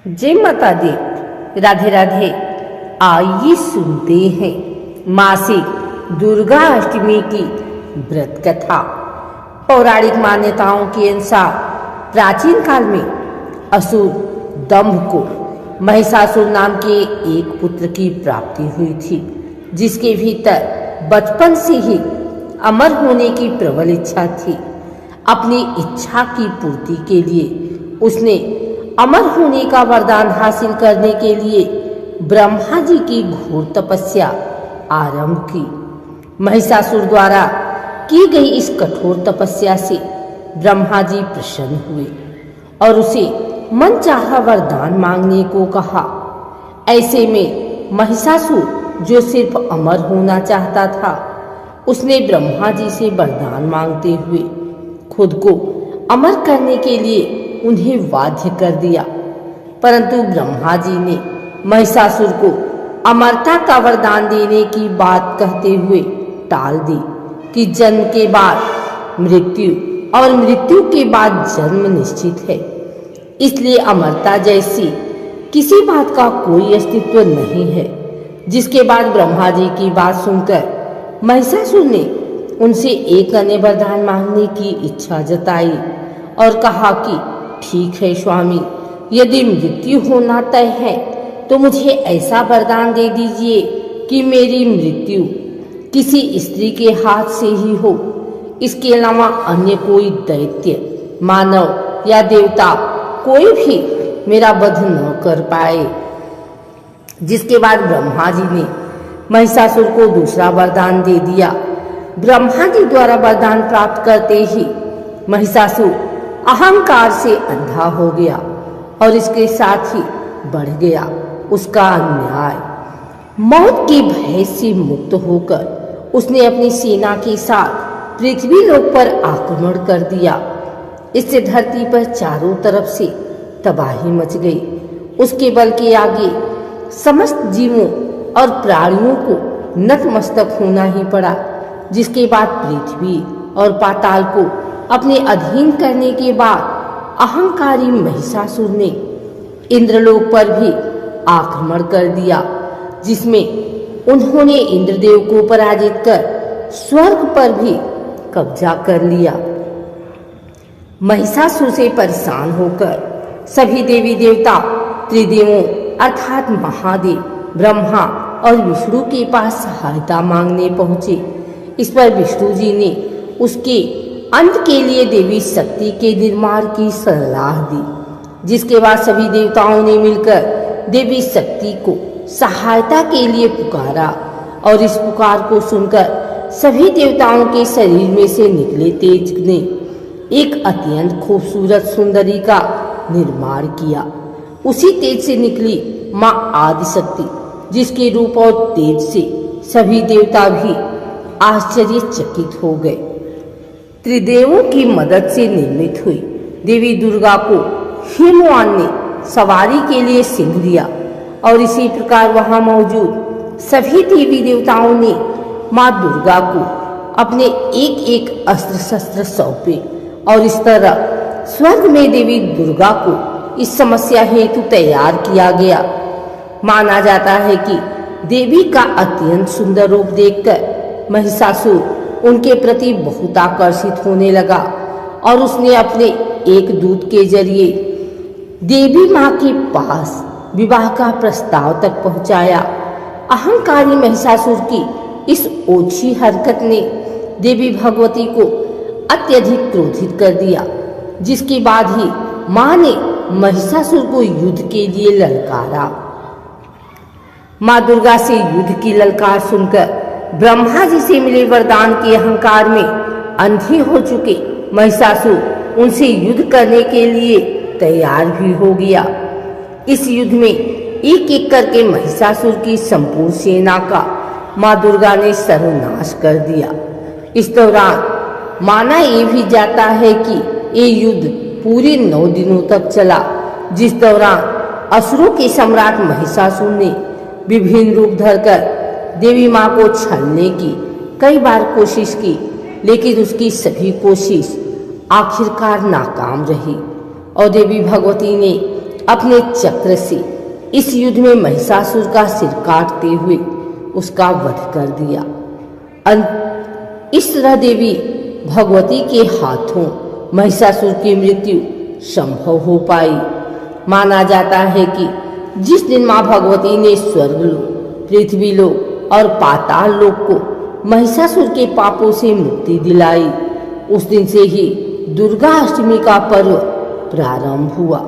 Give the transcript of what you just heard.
जय माता दी। राधे राधे। आइए सुनते हैं मासिक दुर्गा अष्टमी की व्रत कथा। पौराणिक मान्यताओं के अनुसार प्राचीन काल में असुर दंभ को महिषासुर नाम के एक पुत्र की प्राप्ति हुई थी, जिसके भीतर बचपन से ही अमर होने की प्रबल इच्छा थी। अपनी इच्छा की पूर्ति के लिए उसने अमर होने का वरदान हासिल करने के लिए ब्रह्मा जी की घोर तपस्या आरंभ की। महिषासुर द्वारा की गई इस कठोर तपस्या से ब्रह्मा जी प्रसन्न हुए और उसे मनचाहा वरदान मांगने को कहा। ऐसे में महिषासुर, जो सिर्फ अमर होना चाहता था, उसने ब्रह्मा जी से वरदान मांगते हुए खुद को अमर करने के लिए उन्हें बाध्य कर दिया। परंतु ब्रह्मा जी ने महिषासुर को अमरता का वरदान देने की बात कहते हुए टाल दी कि जन्म के बाद मृत्यु और मृत्यु के बाद जन्म निश्चित है, इसलिए अमरता जैसी किसी बात का कोई अस्तित्व नहीं है। जिसके बाद ब्रह्मा जी की बात सुनकर महिषासुर ने उनसे एक अन्य वरदान मांगने की इच्छा जताई और कहा कि ठीक है स्वामी, यदि मृत्यु होना तय है तो मुझे ऐसा वरदान दे दीजिए कि मेरी मृत्यु किसी स्त्री के हाथ से ही हो। इसके अलावा अन्य कोई दैत्य, मानव या देवता कोई भी मेरा वध न कर पाए। जिसके बाद ब्रह्मा जी ने महिषासुर को दूसरा वरदान दे दिया। ब्रह्मा जी द्वारा वरदान प्राप्त करते ही महिषासुर अहंकार से अंधा हो गया और इसके साथ ही बढ़ गया उसका अन्याय। मौत के भय से मुक्त होकर उसने अपनी सेना के साथ पृथ्वी लोक पर आक्रमण कर दिया। इससे धरती पर चारों तरफ से तबाही मच गई। उसके बल के आगे समस्त जीवों और प्राणियों को नतमस्तक होना ही पड़ा। जिसके बाद पृथ्वी और पाताल को अपने अधीन करने के बाद अहंकारी महिषासुर ने इंद्रलोक पर भी आक्रमण कर दिया, जिसमें उन्होंने इंद्रदेव को पराजित कर स्वर्ग पर भी कब्जा कर लिया। महिषासुर से परेशान होकर सभी देवी देवता त्रिदेवों अर्थात महादेव, ब्रह्मा और विष्णु के पास सहायता मांगने पहुंचे। इस पर विष्णु जी ने उसके अंत के लिए देवी शक्ति के निर्माण की सलाह दी। जिसके बाद सभी देवताओं ने मिलकर देवी शक्ति को सहायता के लिए पुकारा और इस पुकार को सुनकर सभी देवताओं के शरीर में से निकले तेज ने एक अत्यंत खूबसूरत सुंदरी का निर्माण किया। उसी तेज से निकली माँ आदिशक्ति, जिसके रूप और तेज से सभी देवता भी आश्चर्यचकित हो गए। त्रिदेवों की मदद से निर्मित हुई देवी दुर्गा को हिमवान ने सवारी के लिए सिंह दिया और इसी प्रकार वहां मौजूद सभी देवी देवताओं ने माँ दुर्गा को अपने एक एक अस्त्र शस्त्र सौंपे और इस तरह स्वर्ग में देवी दुर्गा को इस समस्या हेतु तैयार किया गया। माना जाता है कि देवी का अत्यंत सुंदर रूप देखकर महिषासुर उनके प्रति बहुत आकर्षित होने लगा और उसने अपने एक दूत के जरिए देवी माँ के पास विवाह का प्रस्ताव तक पहुंचाया। अहंकारी महिषासुर की इस ओछी हरकत ने देवी भगवती को अत्यधिक क्रोधित कर दिया। जिसके बाद ही माँ ने महिषासुर को युद्ध के लिए ललकारा। माँ दुर्गा से युद्ध की ललकार सुनकर ब्रह्मा जी से मिले वरदान के अहंकार में अंधी हो चुके महिषासुर उनसे युद्ध करने के लिए तैयार भी हो गया। इस युद्ध में एक एक करके महिषासुर की संपूर्ण सेना का माँ दुर्गा ने सर्वनाश कर दिया। इस दौरान माना ये भी जाता है कि ये युद्ध पूरे 9 दिनों तक चला, जिस दौरान असुरों के सम्राट महिषासुर ने विभिन्न रूप धरकर देवी माँ को छलने की कई बार कोशिश की, लेकिन उसकी सभी कोशिश आखिरकार नाकाम रही और देवी भगवती ने अपने चक्र से इस युद्ध में महिषासुर का सिर काटते हुए उसका वध कर दिया। इस तरह देवी भगवती के हाथों महिषासुर की मृत्यु संभव हो पाई। माना जाता है कि जिस दिन मां भगवती ने स्वर्गलोक, पृथ्वीलोक और पाताल लोक को महिषासुर के पापों से मुक्ति दिलाई, उस दिन से ही दुर्गा अष्टमी का पर्व प्रारंभ हुआ।